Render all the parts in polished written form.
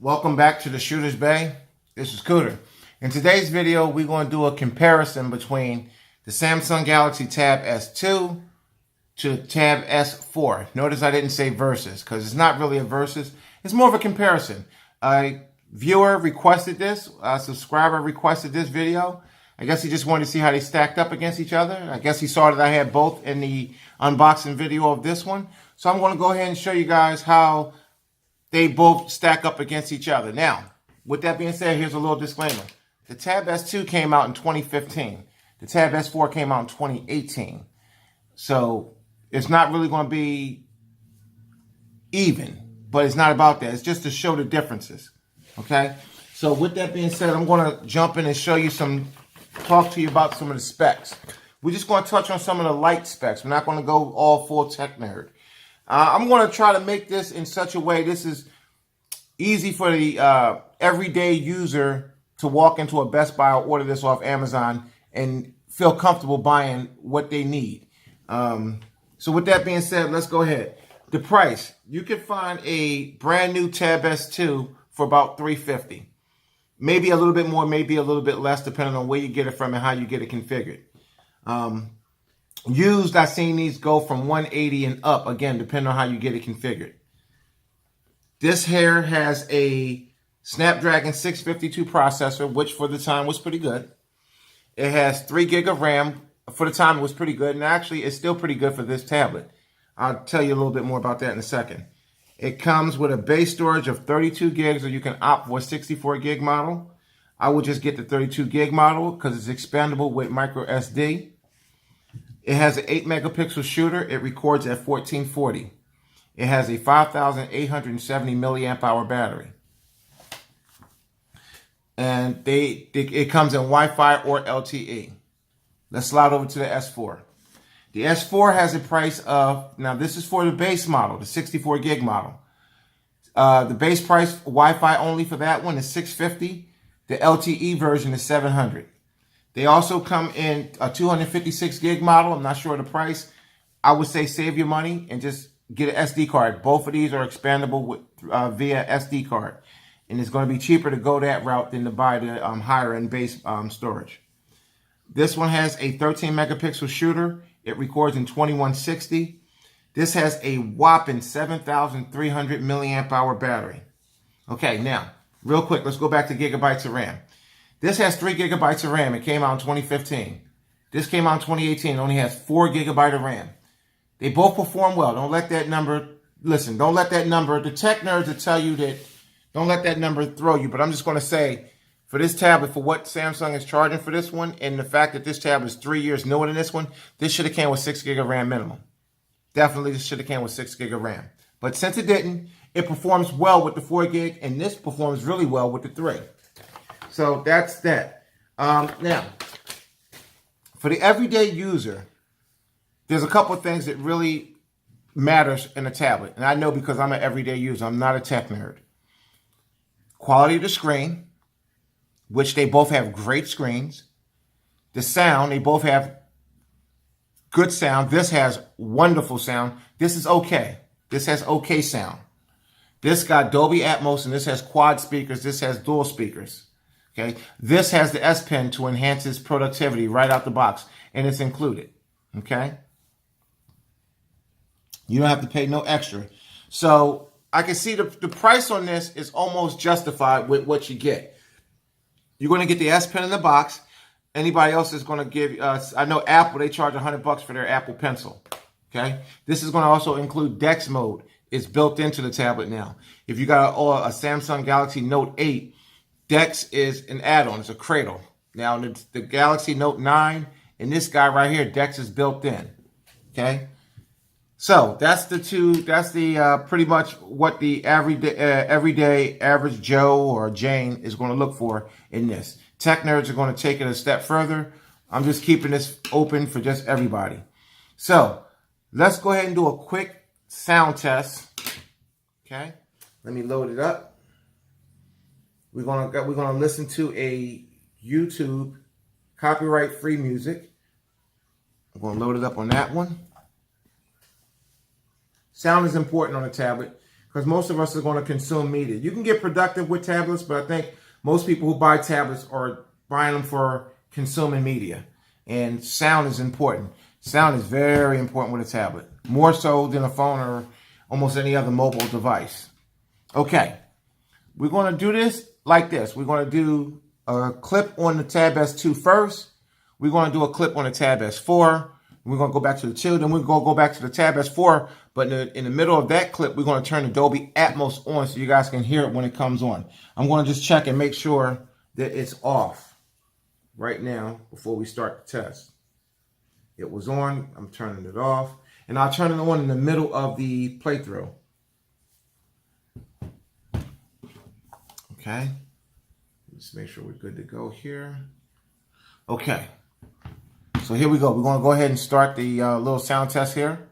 Welcome back to the Shooter's Bay. This is Cooter. In today's video, we're going to do a comparison between the Samsung Galaxy Tab S2 to the Tab S4. Notice I didn't say versus because it's not really a versus. It's more of a comparison. A viewer requested this. A subscriber requested this video. I guess he just wanted to see how they stacked up against each other. I guess he saw that I had both in the unboxing video of this one. So I'm going to go ahead and show you guys how they both stack up against each other. Now, with that being said, here's a little disclaimer. The Tab S2 came out in 2015. The Tab S4 came out in 2018. So it's not really going to be even, but it's not about that. It's just to show the differences. Okay? So with that being said, I'm going to jump in and show you talk to you about some of the specs. We're just going to touch on some of the light specs. We're not going to go all full tech nerd. I'm going to try to make this in such a way this is easy for the everyday user to walk into a Best Buy or order this off Amazon and feel comfortable buying what they need. So with that being said, let's go ahead. The price. You can find a brand new Tab S2 for about $350. Maybe a little bit more, maybe a little bit less, depending on where you get it from and how you get it configured. Used, I've seen these go from $180 and up, again, depending on how you get it configured. This here has a Snapdragon 652 processor, which for the time was pretty good. It has 3 gig of RAM. For the time, it was pretty good, and actually, it's still pretty good for this tablet. I'll tell you a little bit more about that in a second. It comes with a base storage of 32 gigs, or you can opt for a 64 gig model. I would just get the 32 gig model because it's expandable with micro SD. It has an 8 megapixel shooter. It records at 1440. It has a 5,870 milliamp hour battery. And it comes in Wi-Fi or LTE. Let's slide over to the S4. The S4 has a price of, now this is for the base model, the 64 gig model. The base price Wi-Fi only for that one is $650. The LTE version is $700. They also come in a 256 gig model. I'm not sure the price. I would say save your money and just get an SD card. Both of these are expandable with, via SD card. And it's going to be cheaper to go that route than to buy the higher end base storage. This one has a 13 megapixel shooter. It records in 2160. This has a whopping 7,300 milliamp hour battery. Okay, now, real quick, let's go back to gigabytes of RAM. This has 3 gigabytes of RAM. It came out in 2015. This came out in 2018. It only has 4 gigabytes of RAM. They both perform well. Don't let that number, listen, don't let that number, the tech nerds will tell you that, don't let that number throw you. But I'm just going to say, for this tablet, for what Samsung is charging for this one, and the fact that this tablet is 3 years newer than this one, this should have came with 6 gig of RAM minimum. Definitely, this should have came with 6 gig of RAM. But since it didn't, it performs well with the 4 gig, and this performs really well with the 3. So that's that. Now, for the everyday user, there's a couple of things that really matters in a tablet. And I know because I'm an everyday user. I'm not a tech nerd. Quality of the screen, which they both have great screens. The sound, they both have good sound. This has wonderful sound. This is okay. This has okay sound. This got Dolby Atmos, and this has quad speakers. This has dual speakers. Okay. This has the S Pen to enhance its productivity right out the box, and it's included. Okay. You don't have to pay no extra. So I can see the price on this is almost justified with what you get. You're going to get the S Pen in the box. Anybody else is going to give, I know Apple, they charge $100 for their Apple Pencil. Okay. This is going to also include Dex mode. It's built into the tablet now. If you got a Samsung Galaxy Note 8, Dex is an add-on. It's a cradle. Now, the Galaxy Note 9 and this guy right here, Dex is built in. Okay. So that's the two. That's the pretty much what the everyday average Joe or Jane is going to look for in this. Tech nerds are going to take it a step further. I'm just keeping this open for just everybody. So let's go ahead and do a quick sound test. Okay, let me load it up. We're gonna listen to a YouTube copyright free music. I'm gonna load it up on that one. Sound is important on a tablet because most of us are going to consume media. You can get productive with tablets, but I think most people who buy tablets are buying them for consuming media. And sound is important. Sound is very important with a tablet, more so than a phone or almost any other mobile device. Okay, we're going to do this like this. We're going to do a clip on the Tab S2 first. We're going to do a clip on the Tab S4. We're going to go back to the 2. Then we're going to go back to the Tab S4. But in the middle of that clip, we're going to turn the Dolby Atmos on so you guys can hear it when it comes on. I'm going to just check and make sure that it's off right now before we start the test. It was on. I'm turning it off. And I'll turn it on in the middle of the playthrough. Okay. Let's make sure we're good to go here. Okay. So here we go. We're going to go ahead and start the little sound test here.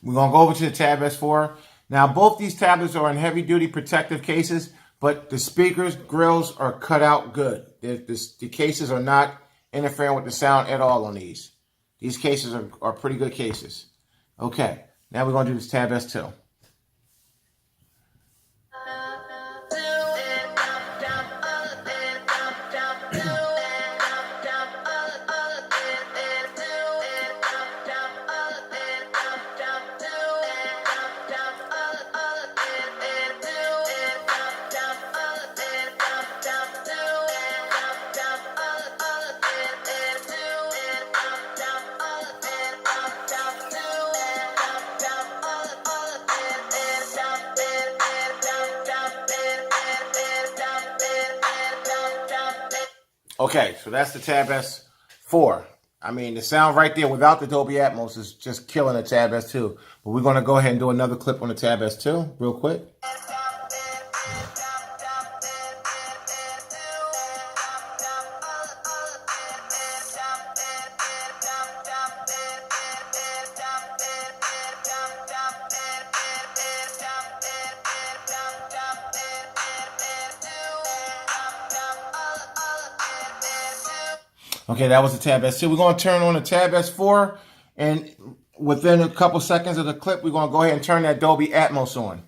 We're going to go over to the Tab S4. Now, both these tablets are in heavy-duty protective cases, but the speakers, grills are cut out good. The cases are not interfering with the sound at all on these. These cases are pretty good cases. Okay, now we're going to do this Tab S2. Okay, so that's the Tab S4. I mean, the sound right there without the Dolby Atmos is just killing the Tab S2. But we're going to go ahead and do another clip on the Tab S2 real quick. Okay, that was the Tab S2. We're going to turn on the Tab S4, and within a couple seconds of the clip, we're going to go ahead and turn that Dolby Atmos on.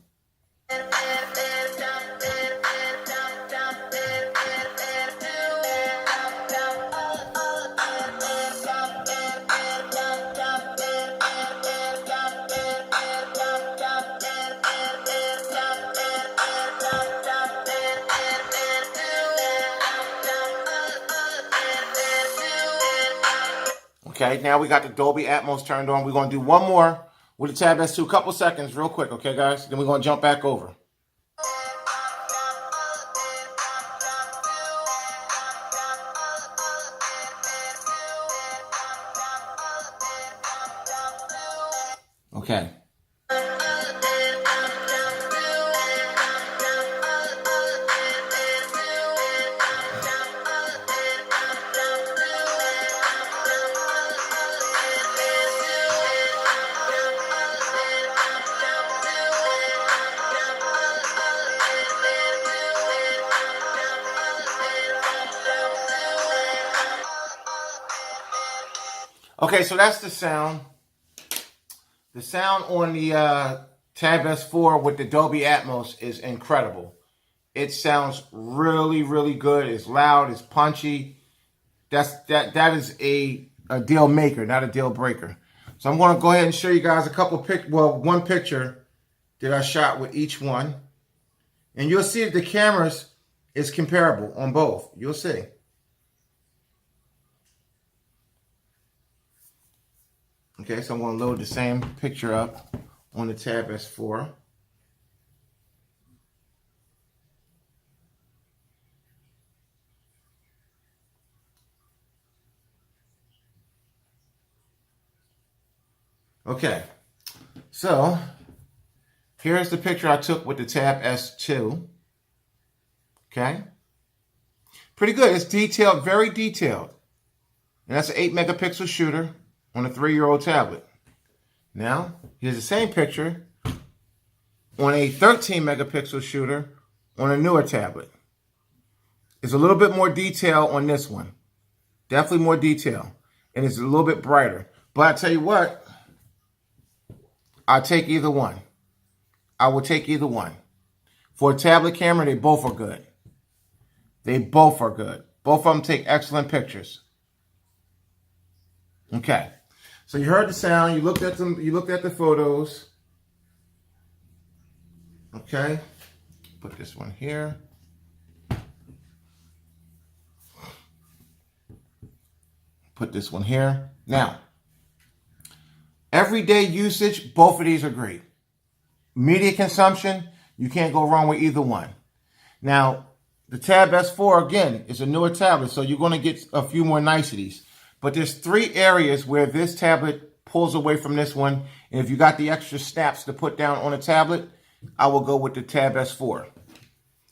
Okay, now we got the Dolby Atmos turned on. We're going to do one more with the Tab S2, a couple seconds, real quick, okay, guys? Then we're going to jump back over. Okay. Okay, so that's the sound. The sound on the Tab S4 with the Dolby Atmos is incredible. It sounds really, really good. It's loud. It's punchy. That is a deal maker, not a deal breaker. So I'm going to go ahead and show you guys a couple one picture that I shot with each one, and you'll see that the cameras is comparable on both. You'll see. Okay, so I'm going to load the same picture up on the Tab S4. Okay, so here's the picture I took with the Tab S2. Okay, pretty good. It's detailed, very detailed. And that's an 8 megapixel shooter on a 3-year-old tablet. Now, here's the same picture on a 13 megapixel shooter on a newer tablet. It's a little bit more detail on this one. Definitely more detail. And it's a little bit brighter. But I tell you what, I'll take either one. I will take either one. For a tablet camera, they both are good. They both are good. Both of them take excellent pictures. Okay. So you heard the sound, you looked at them, you looked at the photos. Okay. Put this one here. Put this one here. Now, everyday usage, both of these are great. Media consumption, you can't go wrong with either one. Now, the Tab S4, again, is a newer tablet, so you're going to get a few more niceties. But there's 3 areas where this tablet pulls away from this one. And if you got the extra snaps to put down on a tablet, I will go with the Tab S4.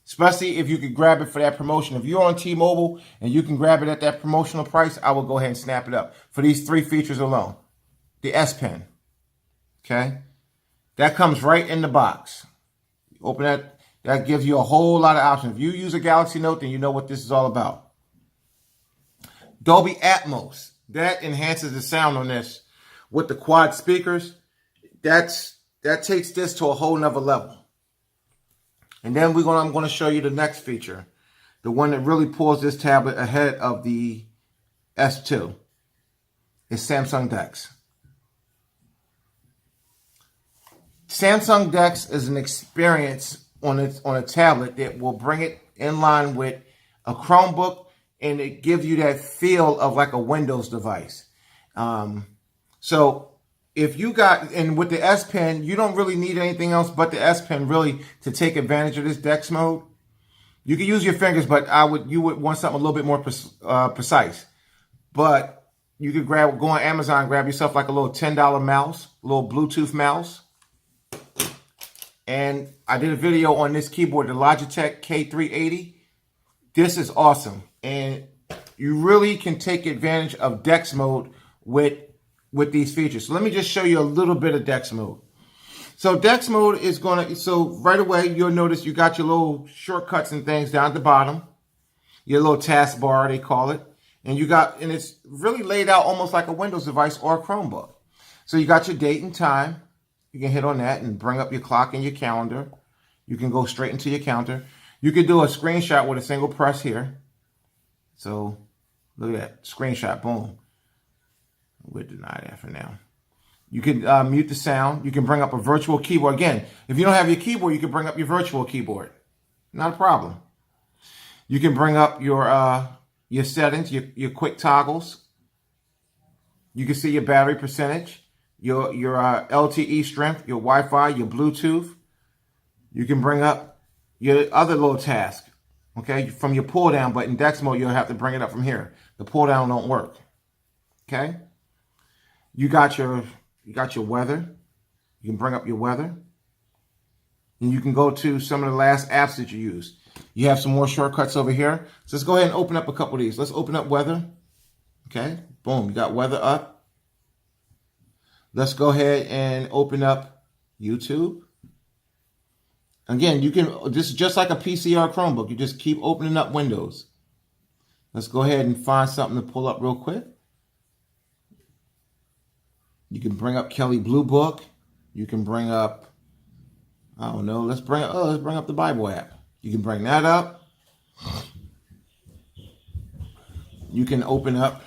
Especially if you could grab it for that promotion. If you're on T-Mobile and you can grab it at that promotional price, I will go ahead and snap it up for these 3 features alone. The S Pen. Okay? That comes right in the box. Open that. That gives you a whole lot of options. If you use a Galaxy Note, then you know what this is all about. Dolby Atmos. That enhances the sound on this. With the quad speakers, that takes this to a whole nother level. And then I'm going to show you the next feature. The one that really pulls this tablet ahead of the S2 is Samsung DeX. Samsung DeX is an experience on a tablet that will bring it in line with a Chromebook, and it gives you that feel of like a Windows device. So if you got, and with the S Pen, you don't really need anything else but the S Pen really to take advantage of this DeX mode. You can use your fingers, but you would want something a little bit more precise. But you could go on Amazon, grab yourself like a little $10 mouse, a little Bluetooth mouse. And I did a video on this keyboard, the Logitech K380. This is awesome. And you really can take advantage of DeX mode with these features. So let me just show you a little bit of DeX mode. So DeX mode is so right away, you'll notice you got your little shortcuts and things down at the bottom. Your little taskbar, they call it. And it's really laid out almost like a Windows device or a Chromebook. So you got your date and time. You can hit on that and bring up your clock and your calendar. You can go straight into your calendar. You could do a screenshot with a single press here. So look at that, screenshot, boom. We'll deny that for now. You can mute the sound. You can bring up a virtual keyboard. Again, if you don't have your keyboard, you can bring up your virtual keyboard. Not a problem. You can bring up your settings, your quick toggles. You can see your battery percentage, your LTE strength, your Wi-Fi, your Bluetooth. You can bring up your other little task. Okay, from your pull down, but in DeX mode, you'll have to bring it up from here. The pull down don't work. Okay. You got your weather. You can bring up your weather. And you can go to some of the last apps that you used. You have some more shortcuts over here. So let's go ahead and open up a couple of these. Let's open up weather. Okay, boom, you got weather up. Let's go ahead and open up YouTube. Again, this is just like a PC or Chromebook. You just keep opening up windows. Let's go ahead and find something to pull up real quick. You can bring up Kelly Blue Book. You can bring up, I don't know, let's bring up the Bible app. You can bring that up. You can open up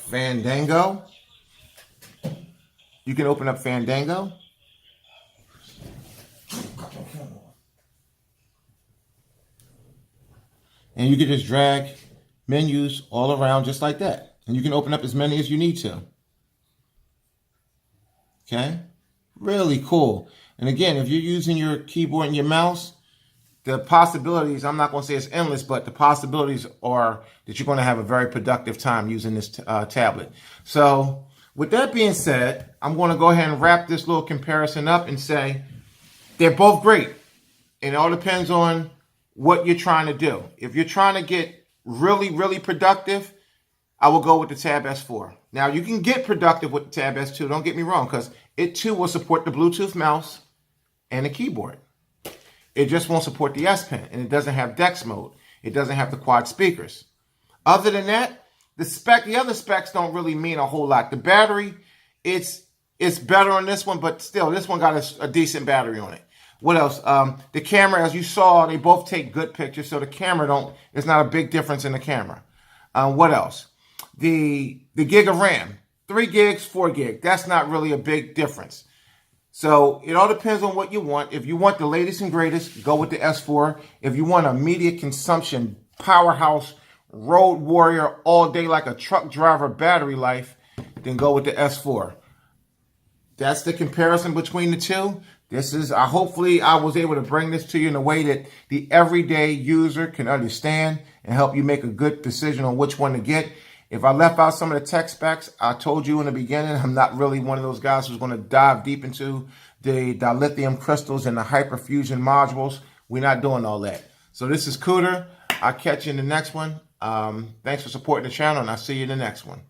Fandango. You can open up Fandango. And you can just drag menus all around just like that. And you can open up as many as you need to. Okay? Really cool. And again, if you're using your keyboard and your mouse, the possibilities, I'm not going to say it's endless, but the possibilities are that you're going to have a very productive time using this tablet. So with that being said, I'm going to go ahead and wrap this little comparison up and say they're both great. And it all depends on what you're trying to do. If you're trying to get really, really productive, I will go with the Tab S4. Now, you can get productive with the Tab S2, don't get me wrong, because it too will support the Bluetooth mouse and the keyboard. It just won't support the S Pen, and it doesn't have DeX mode. It doesn't have the quad speakers. Other than that, the other specs don't really mean a whole lot. The battery, it's better on this one, but still, this one got a decent battery on it. What else? The camera, as you saw, they both take good pictures, so the camera it's not a big difference in the camera. What else? The gig of RAM, 3 gigs, 4 gig. That's not really a big difference. So it all depends on what you want. If you want the latest and greatest, go with the S4. If you want immediate consumption, powerhouse, road warrior, all day like a truck driver battery life, then go with the S4. That's the comparison between the two. Hopefully I was able to bring this to you in a way that the everyday user can understand and help you make a good decision on which one to get. If I left out some of the tech specs, I told you in the beginning, I'm not really one of those guys who's going to dive deep into the dilithium crystals and the hyperfusion modules. We're not doing all that. So this is Cooter. I'll catch you in the next one. Thanks for supporting the channel, and I'll see you in the next one.